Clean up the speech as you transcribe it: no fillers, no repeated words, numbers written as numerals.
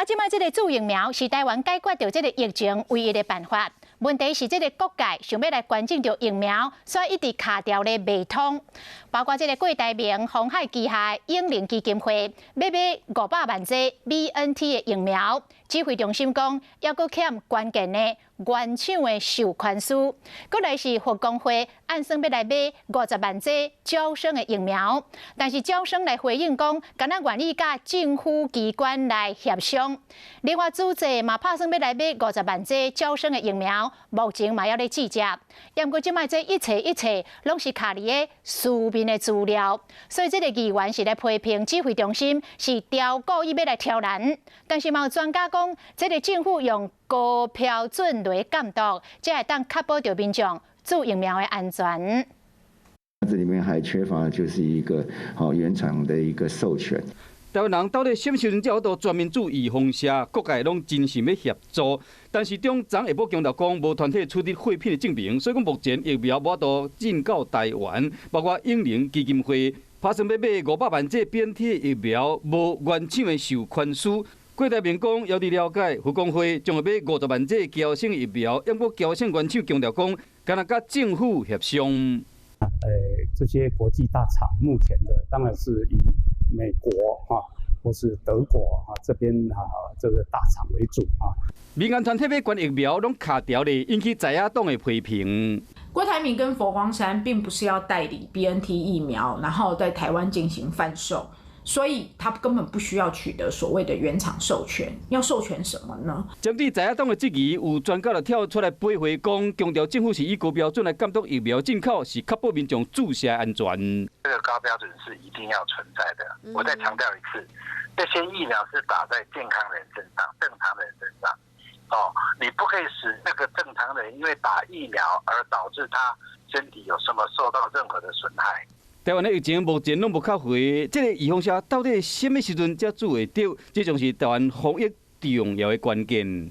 即摆这个注疫苗是台湾解决掉这个疫情唯一的办法。问题是，这个各界想要来关注到疫苗，所以一直卡掉咧未通。包括这个郭台铭、鸿海旗下永龄基金会要买500万剂 BNT 的疫苗，指挥中心讲，还佫欠关键的原厂的授权书。过来是复工会按算要来买50万剂招生的疫苗，但是招生来回应讲，敢若愿意甲政府机关来协商。另外，主席嘛拍算要来买50万剂招生的疫苗，目前嘛要咧计价。不过即摆这一切，拢是卡伫个书面的资料，所以这个议员是来批评指挥中心是故意要来挑人。但是嘛有专家讲，这个政府用高标准来监督，才会当确保着民众注疫苗的安全。这里面还缺乏就是一个原厂的一个授权。台湾人到底什么时阵才有到全民注预防社？各界拢真心要协助，但是中昨下晡强调讲，无团体出示废品的证明，所以讲目前疫苗无到进到台湾，包括永龄基金会拍算要买500万剂 BNT 的疫苗，无原厂的授权书。郭台铭讲，遥伫了解，复工会将会买50万剂交生疫苗，不过交生原厂强调讲，敢若甲政府协商。这些国际大厂目前的当然是以美国或是德国这边这个大厂为主民间团体买管疫苗拢卡掉咧，引起在野党的批评。郭台铭跟佛光山并不是要代理 BNT 疫苗，然后在台湾进行贩售。所以他根本不需要取得所谓的原厂授权，要授权什么呢？针对在野党的质疑，有专家就跳出来背回讲，强调政府是以高标准来监督疫苗进口，是确保民众注射安全。这个高标准是一定要存在的。我再强调一次，这些疫苗是打在健康人身上、正常人身上。你不可以使那个正常人因为打疫苗而导致他身体有什么受到任何的损害。台湾的疫情目前拢无靠回，这个预防社到底什么时阵才做会到？这将是台湾防疫重要的关键。